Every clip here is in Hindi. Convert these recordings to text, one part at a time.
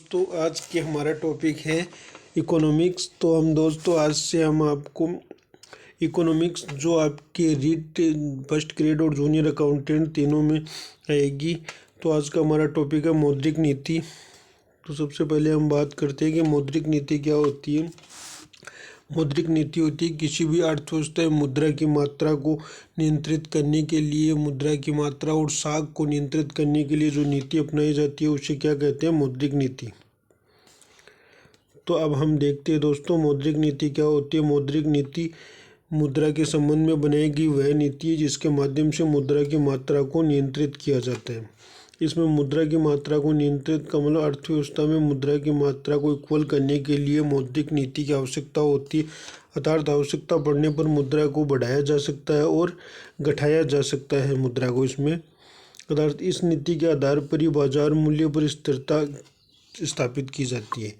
तो आज के हमारा टॉपिक है इकोनॉमिक्स। तो हम दोस्तों आज से हम आपको इकोनॉमिक्स जो आपके रीट फर्स्ट ग्रेड और जूनियर अकाउंटेंट तीनों में आएगी। तो आज का हमारा टॉपिक है मौद्रिक नीति। तो सबसे पहले हम बात करते हैं कि मौद्रिक नीति क्या होती है। मौद्रिक नीति होती है किसी भी अर्थव्यवस्था में मुद्रा की मात्रा को नियंत्रित करने के लिए, मुद्रा की मात्रा और साख को नियंत्रित करने के लिए जो नीति अपनाई जाती है उसे क्या कहते हैं, मौद्रिक नीति। तो अब हम देखते हैं दोस्तों मौद्रिक नीति क्या होती है। मौद्रिक नीति मुद्रा के संबंध में बनाई गई वह नीति है जिसके माध्यम से मुद्रा की मात्रा को नियंत्रित किया जाता है। इसमें मुद्रा की मात्रा को नियंत्रित का मतलब अर्थव्यवस्था में मुद्रा की मात्रा को इक्वल करने के लिए मौद्रिक नीति की आवश्यकता होती है। अर्थात आवश्यकता पड़ने पर मुद्रा को बढ़ाया जा सकता है और घटाया जा सकता है मुद्रा को। इसमें अर्थात इस नीति के आधार पर ही बाजार मूल्य पर स्थिरता स्थापित की जाती है।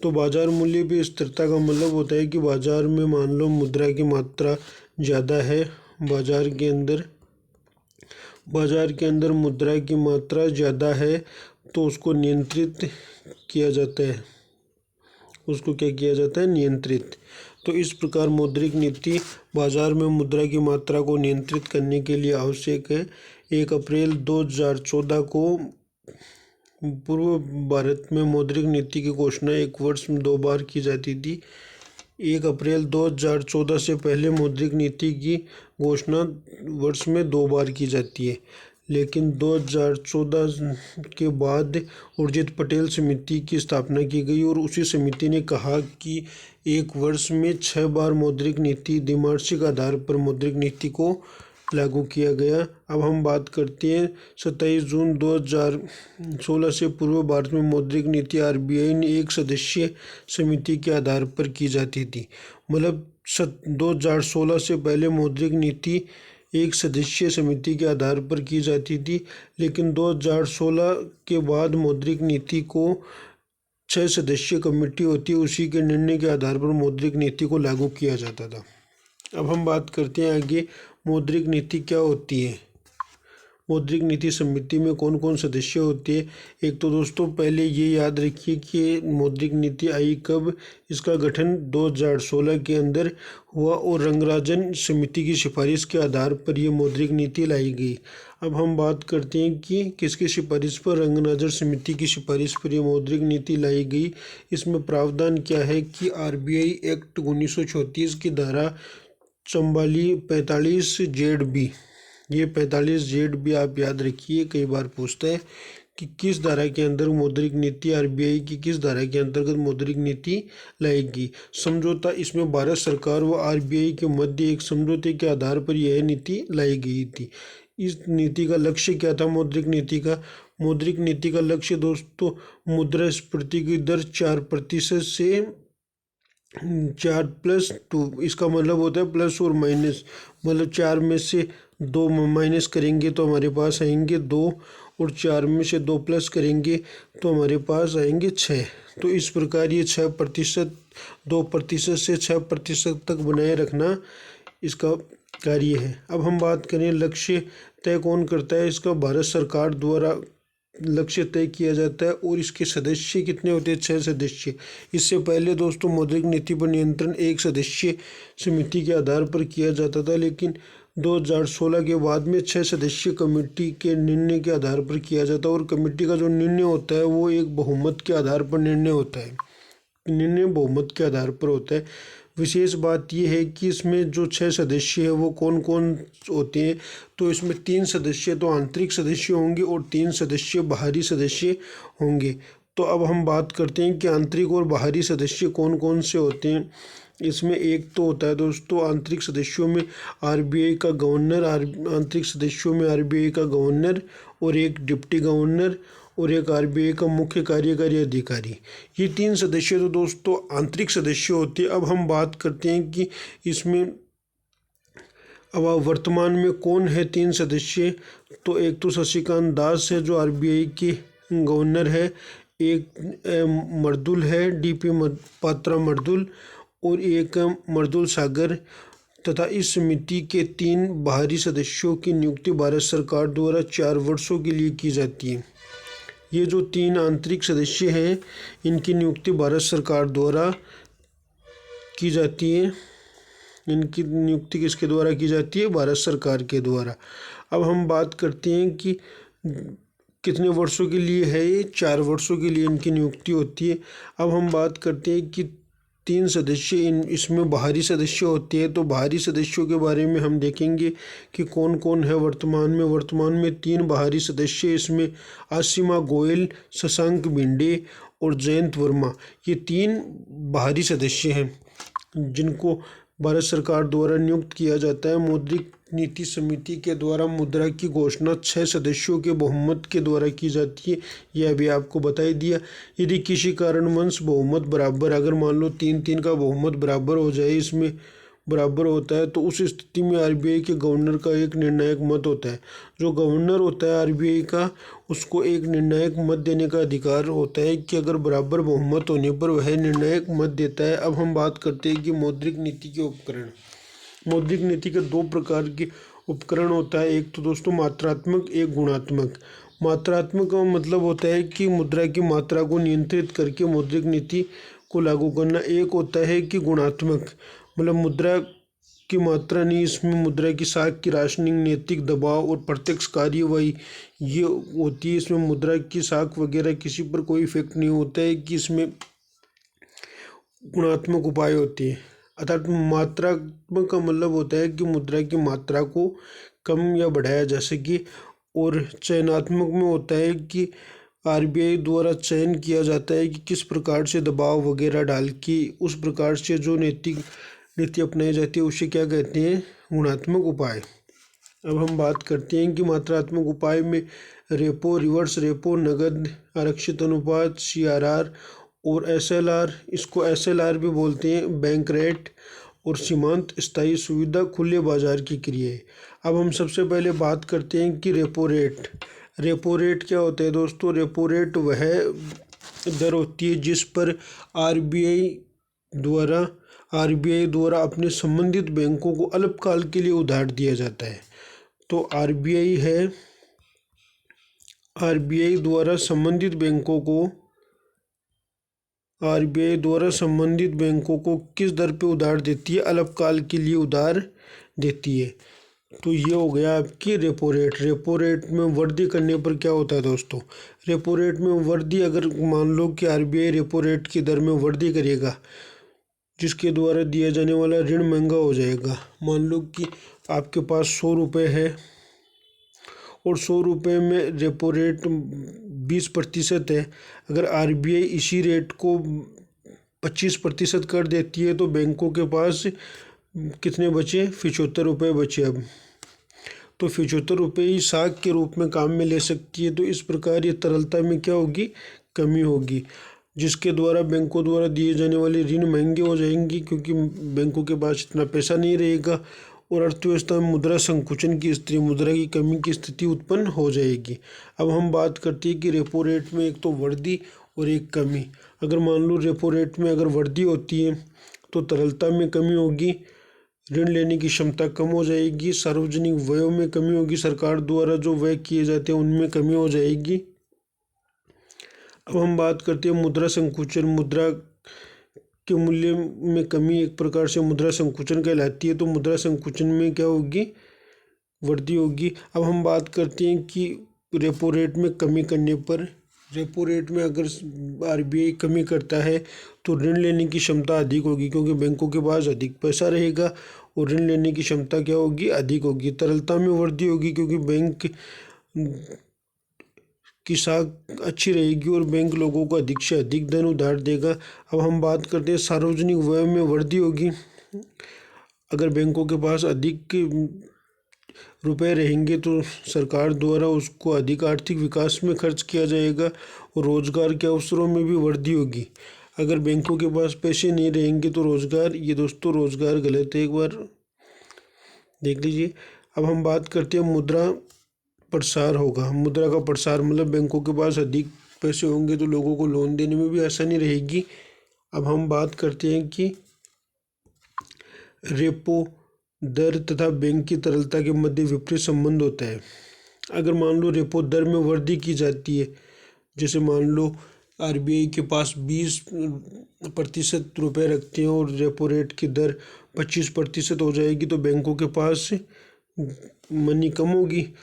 तो बाजार मूल्य पर स्थिरता का मतलब होता है कि बाजार में मान लो मुद्रा की मात्रा ज़्यादा है, बाजार के अंदर मुद्रा की मात्रा ज़्यादा है तो उसको नियंत्रित किया जाता है। उसको क्या किया जाता है, नियंत्रित। तो इस प्रकार मौद्रिक नीति बाजार में मुद्रा की मात्रा को नियंत्रित करने के लिए आवश्यक है। 1 अप्रैल 2014 को पूर्व भारत में मौद्रिक नीति की घोषणा एक वर्ष में 2 बार की जाती थी। 1 अप्रैल 2014 से पहले मौद्रिक नीति की घोषणा वर्ष में 2 बार की जाती है, लेकिन 2014 के बाद उर्जित पटेल समिति की स्थापना की गई और उसी समिति ने कहा कि एक वर्ष में 6 बार मौद्रिक नीति द्विमासिक आधार पर मौद्रिक नीति को लागू किया गया। अब हम बात करते हैं 27 जून 2016 से पूर्व भारत में मौद्रिक नीति आरबीआई ने एक सदस्यीय समिति के आधार पर की जाती थी। मतलब 2016 से पहले मौद्रिक नीति एक सदस्यीय समिति के आधार पर की जाती थी, लेकिन 2016 के बाद मौद्रिक नीति को 6 सदस्यीय कमेटी होती है, उसी के निर्णय के आधार पर मौद्रिक नीति को लागू किया जाता था। अब हम बात करते हैं आगे मौद्रिक नीति क्या होती है। मौद्रिक नीति समिति में कौन कौन सदस्य होते हैं। एक तो दोस्तों पहले ये याद रखिए कि मौद्रिक नीति आई कब। इसका गठन 2016 के अंदर हुआ और रंगराजन समिति की सिफारिश के आधार पर ये मौद्रिक नीति लाई गई। अब हम बात करते हैं कि किसकी सिफारिश पर, रंगराजन समिति की सिफारिश पर ये मौद्रिक नीति लाई गई। इसमें प्रावधान क्या है कि आरबीआई एक्ट 1934 की धारा 45 ZB, ये 45 ZB आप याद रखिए, कई बार पूछता है कि किस धारा के अंदर मौद्रिक नीति, आरबीआई की किस धारा के अंतर्गत मौद्रिक नीति लाएगी। समझौता, इसमें भारत सरकार व आरबीआई के मध्य एक समझौते के आधार पर यह नीति लाई गई थी। इस नीति का लक्ष्य क्या था मौद्रिक नीति का। मौद्रिक नीति का लक्ष्य दोस्तों मुद्रास्फीति की दर 4% से 4+2, इसका मतलब होता है प्लस और माइनस, मतलब 4 में से 2 माइनस करेंगे तो हमारे पास आएंगे 2 और 4 में से 2 प्लस करेंगे तो हमारे पास आएंगे 6। तो इस प्रकार ये 6%, 2% से 6% तक बनाए रखना इसका कार्य है। अब हम बात करें लक्ष्य तय कौन करता है। इसका भारत सरकार द्वारा लक्ष्य तय किया जाता है और इसके सदस्य कितने होते हैं, 6 सदस्य। इससे पहले दोस्तों मौद्रिक नीति पर नियंत्रण एक सदस्यीय समिति के आधार पर किया जाता था, लेकिन 2016 के बाद में 6 सदस्यीय कमेटी के निर्णय के आधार पर किया जाता है और कमेटी का जो निर्णय होता है वो एक बहुमत के आधार पर निर्णय होता है, निर्णय बहुमत के आधार पर होता है। विशेष बात यह है कि इसमें जो 6 सदस्य हैं वो कौन कौन होते हैं। तो इसमें 3 सदस्य तो आंतरिक सदस्य होंगे और 3 सदस्य बाहरी सदस्य होंगे। तो अब हम बात करते हैं कि आंतरिक और बाहरी सदस्य कौन कौन से होते हैं। इसमें एक तो होता है दोस्तों आंतरिक सदस्यों में आरबीआई का गवर्नर, आंतरिक सदस्यों में आरबीआई का गवर्नर और एक डिप्टी गवर्नर और एक आरबीआई का मुख्य कार्यकारी अधिकारी। ये 3 सदस्य तो दोस्तों आंतरिक सदस्य होते हैं। अब हम बात करते हैं कि इसमें अब वर्तमान में कौन है 3 सदस्य। तो एक तो शशिकांत दास है जो आरबीआई के गवर्नर है, एक मर्दुल है, डीपी पात्रा मर्दुल, और एक मर्दुल सागर, तथा इस समिति के 3 बाहरी सदस्यों की नियुक्ति भारत सरकार द्वारा 4 वर्षों के लिए की जाती है। ये जो 3 आंतरिक सदस्य हैं इनकी नियुक्ति भारत सरकार द्वारा की जाती है। इनकी नियुक्ति किसके द्वारा की जाती है? भारत सरकार के द्वारा। अब हम बात करते हैं कि कितने वर्षों के लिए है ये? 4 वर्षों के लिए इनकी नियुक्ति होती है। अब हम बात करते हैं कि 3 सदस्य इसमें बाहरी सदस्य होते हैं। तो बाहरी सदस्यों के बारे में हम देखेंगे कि कौन कौन है वर्तमान में 3 बाहरी सदस्य इसमें आसिमा गोयल, शशांक भिंडे और जयंत वर्मा, ये 3 बाहरी सदस्य हैं जिनको भारत सरकार द्वारा नियुक्त किया जाता है। मौद्रिक नीति समिति के द्वारा मुद्रा की घोषणा 6 सदस्यों के बहुमत के द्वारा की जाती है। यह भी आपको बता ही दिया। यदि किसी कारणवश बहुमत बराबर, अगर मान लो 3-3 का बहुमत बराबर हो जाए, इसमें बराबर होता है, तो उस स्थिति में आरबीआई के गवर्नर का एक निर्णायक मत होता है। जो गवर्नर होता है आरबीआई का, उसको एक निर्णायक मत देने का अधिकार होता है कि अगर बराबर बहुमत होने पर वह निर्णायक मत देता है। अब हम बात करते हैं कि मौद्रिक नीति के उपकरण। मौद्रिक नीति के 2 प्रकार के उपकरण होता है, एक तो दोस्तों मात्रात्मक, एक गुणात्मक। मात्रात्मक का मतलब होता है कि मुद्रा की मात्रा को नियंत्रित करके मौद्रिक नीति को लागू करना। एक होता है कि गुणात्मक, मतलब मुद्रा की मात्रा नहीं, इसमें मुद्रा की साख की राशनिंग, नैतिक दबाव और प्रत्यक्ष कार्यवाही ये होती है। इसमें मुद्रा की साख वगैरह किसी पर कोई इफेक्ट नहीं होता है, कि इसमें गुणात्मक उपाय होते हैं। अर्थात मात्रात्मक का मतलब होता है कि मुद्रा की मात्रा को कम या बढ़ाया जा सके, और चयनात्मक में होता है कि आरबीआई द्वारा चयन किया जाता है कि किस प्रकार से दबाव वगैरह डाल के उस प्रकार से जो नैतिक नीति अपनाई जाती है उसे क्या कहते हैं? गुणात्मक उपाय। अब हम बात करते हैं कि मात्रात्मक उपाय में रेपो, रिवर्स रेपो, नगद आरक्षित अनुपात, सीआरआर और एसएलआर, इसको एसएलआर भी बोलते हैं, बैंक रेट और सीमांत स्थायी सुविधा, खुले बाजार की क्रियाएं। अब हम सबसे पहले बात करते हैं कि रेपो रेट। रेपो रेट क्या होता है दोस्तों? रेपो रेट वह दर होती है जिस पर आरबीआई द्वारा अपने संबंधित बैंकों को अल्पकाल के लिए उधार दिया जाता है। तो आरबीआई द्वारा संबंधित बैंकों को किस दर पे उधार देती है? अल्पकाल के लिए उधार देती है। तो ये हो गया आपकी रेपो रेट। रेपो रेट में वृद्धि करने पर क्या होता है दोस्तों? रेपो रेट में वृद्धि, अगर मान लो कि आरबीआई रेपो रेट की दर में वृद्धि करेगा, जिसके द्वारा दिया जाने वाला ऋण महंगा हो जाएगा। मान लो कि आपके पास 100 रुपये है और 100 रुपये में रेपो रेट 20% है। अगर आरबीआई इसी रेट को 25% कर देती है तो बैंकों के पास कितने बचे? 75 रुपये बचे। अब तो 75 रुपये ही साख के रूप में काम में ले सकती है। तो इस प्रकार ये तरलता में क्या होगी? कमी होगी, जिसके द्वारा बैंकों द्वारा दिए जाने वाले ऋण महंगे हो जाएंगे, क्योंकि बैंकों के पास इतना पैसा नहीं रहेगा और अर्थव्यवस्था में मुद्रा संकुचन की स्थिति, मुद्रा की कमी की स्थिति उत्पन्न हो जाएगी। अब हम बात करते हैं कि रेपो रेट में एक तो वृद्धि और एक कमी। अगर मान लो रेपो रेट में अगर वृद्धि होती है तो तरलता में कमी होगी, ऋण लेने की क्षमता कम हो जाएगी, सार्वजनिक व्ययों में कमी होगी, सरकार द्वारा जो व्यय किए जाते हैं उनमें कमी हो जाएगी। अब हम बात करते हैं मुद्रा संकुचन। मुद्रा के मूल्य में कमी एक प्रकार से मुद्रा संकुचन कहलाती है। तो मुद्रा संकुचन में क्या होगी? वृद्धि होगी। अब हम बात करते हैं कि रेपो रेट में कमी करने पर, रेपो रेट में अगर आरबीआई कमी करता है तो ऋण लेने की क्षमता अधिक होगी, क्योंकि बैंकों के पास अधिक पैसा रहेगा और ऋण लेने की क्षमता क्या होगी? अधिक होगी। तरलता में वृद्धि होगी, क्योंकि बैंक की साख अच्छी रहेगी और बैंक लोगों को अधिक से अधिक धन उधार देगा। अब हम बात करते हैं सार्वजनिक व्यय में वृद्धि होगी। अगर बैंकों के पास अधिक रुपए रहेंगे तो सरकार द्वारा उसको अधिक आर्थिक विकास में खर्च किया जाएगा और रोजगार के अवसरों में भी वृद्धि होगी। अगर बैंकों के पास पैसे नहीं रहेंगे तो रोजगार, ये दोस्तों रोजगार गलत है, एक बार देख लीजिए। अब हम बात करते हैं मुद्रा प्रसार होगा। मुद्रा का प्रसार मतलब बैंकों के पास अधिक पैसे होंगे तो लोगों को लोन देने में भी आसानी रहेगी। अब हम बात करते हैं कि रेपो दर तथा बैंक की तरलता के मध्य विपरीत संबंध होता है। अगर मान लो रेपो दर में वृद्धि की जाती है, जैसे मान लो आरबीआई के पास 20% रुपए रखते हैं और रेपो रेट की दर 25% हो जाएगी, तो बैंकों के पास मनी कम होगी,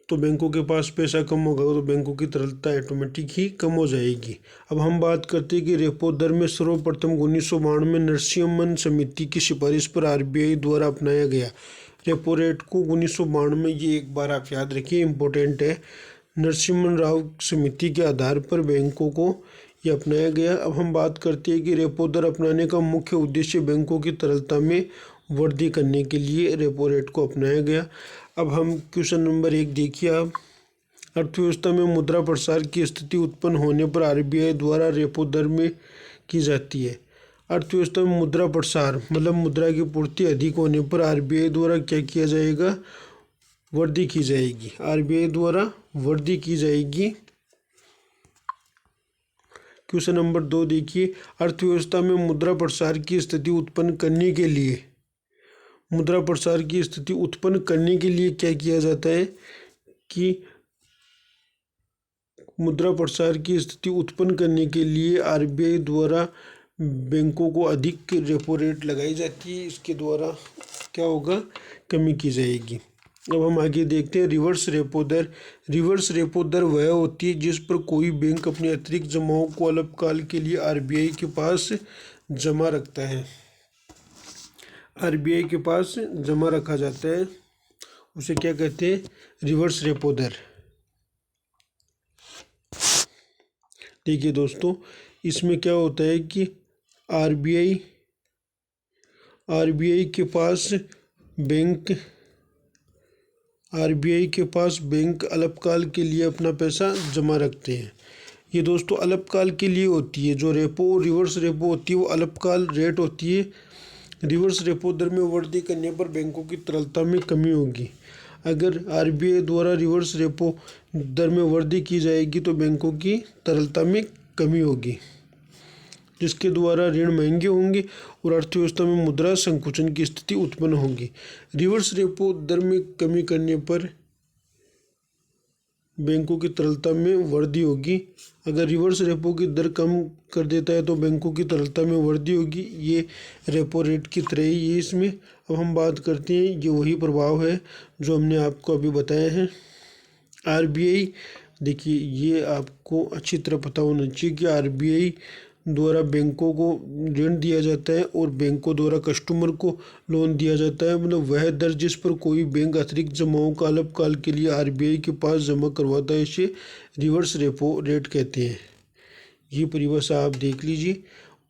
तो बैंकों के पास पैसा कम होगा तो बैंकों की तरलता ऑटोमेटिक ही कम हो जाएगी। अब हम बात करते हैं कि रेपो दर में सर्वप्रथम 1992 में नरसिम्हन समिति की सिफारिश पर आरबीआई द्वारा अपनाया गया। रेपो रेट को 1992 में, ये एक बार आप याद रखिए, इम्पोर्टेंट है, नरसिम्हन राव समिति के आधार पर बैंकों को ये अपनाया गया। अब हम बात करते हैं कि रेपो दर अपनाने का मुख्य उद्देश्य बैंकों की तरलता में वृद्धि करने के लिए रेपो रेट को अपनाया गया। अब हम क्वेश्चन नंबर 1 देखिए आप। अर्थव्यवस्था में मुद्रा प्रसार की स्थिति उत्पन्न होने पर आरबीआई द्वारा रेपो दर में की जाती है। अर्थव्यवस्था में मुद्रा प्रसार मतलब मुद्रा की पूर्ति अधिक होने पर आरबीआई द्वारा क्या किया जाएगा? वृद्धि की जाएगी। आरबीआई द्वारा वृद्धि की जाएगी। क्वेश्चन नंबर 2 देखिए। अर्थव्यवस्था में मुद्रा प्रसार की स्थिति उत्पन्न करने के लिए क्या किया जाता है कि मुद्रा प्रसार की स्थिति उत्पन्न करने के लिए आरबीआई द्वारा बैंकों को अधिक रेपो रेट लगाई जाती है। इसके द्वारा क्या होगा? कमी की जाएगी। अब हम आगे देखते हैं रिवर्स रेपो दर। रिवर्स रेपो दर वह होती है जिस पर कोई बैंक अपने अतिरिक्त जमाओं को अल्पकाल के लिए आरबीआई के पास जमा रखता है। आरबीआई के पास जमा रखा जाता है, उसे क्या कहते हैं? रिवर्स रेपो दर। देखिए दोस्तों, इसमें क्या होता है कि आरबीआई के पास बैंक अल्पकाल के लिए अपना पैसा जमा रखते हैं। ये दोस्तों अल्पकाल के लिए होती है। जो रेपो रिवर्स रेपो होती है वो अल्पकाल रेट होती है। रिवर्स रेपो दर में वृद्धि करने पर बैंकों की तरलता में कमी होगी। अगर आरबीआई द्वारा रिवर्स रेपो दर में वृद्धि की जाएगी तो बैंकों की तरलता में कमी होगी, जिसके द्वारा ऋण महंगे होंगे और अर्थव्यवस्था में मुद्रा संकुचन की स्थिति उत्पन्न होगी। रिवर्स रेपो दर में कमी करने पर बैंकों की तरलता में वृद्धि होगी। अगर रिवर्स रेपो की दर कम कर देता है तो बैंकों की तरलता में वृद्धि होगी। ये रेपो रेट की तरह ही है इसमें। अब हम बात करते हैं, ये वही प्रभाव है जो हमने आपको अभी बताया है। आरबीआई, देखिए ये आपको अच्छी तरह पता होना चाहिए कि आरबीआई द्वारा बैंकों को ऋण दिया जाता है और बैंकों द्वारा कस्टमर को लोन दिया जाता है। मतलब वह दर जिस पर कोई बैंक अतिरिक्त जमाओं का अल्पकाल के लिए आरबीआई के पास जमा करवाता है, इसे रिवर्स रेपो रेट कहते हैं। ये परिभाषा आप देख लीजिए।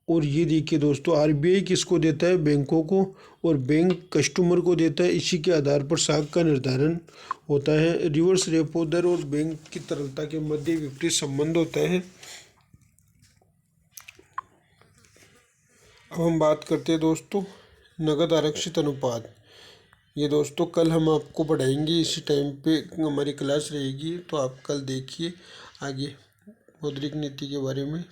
और ये देखिए दोस्तों, आरबीआई किसको देता है? बैंकों को, और बैंक कस्टमर को देता है। इसी के आधार पर साख का निर्धारण होता है। रिवर्स रेपो दर और बैंक की तरलता के मध्य विपरीत संबंध होता है। अब हम बात करते हैं दोस्तों नगद आरक्षित अनुपात। ये दोस्तों कल हम आपको पढ़ाएंगे, इसी टाइम पे हमारी क्लास रहेगी, तो आप कल देखिए आगे मौद्रिक नीति के बारे में।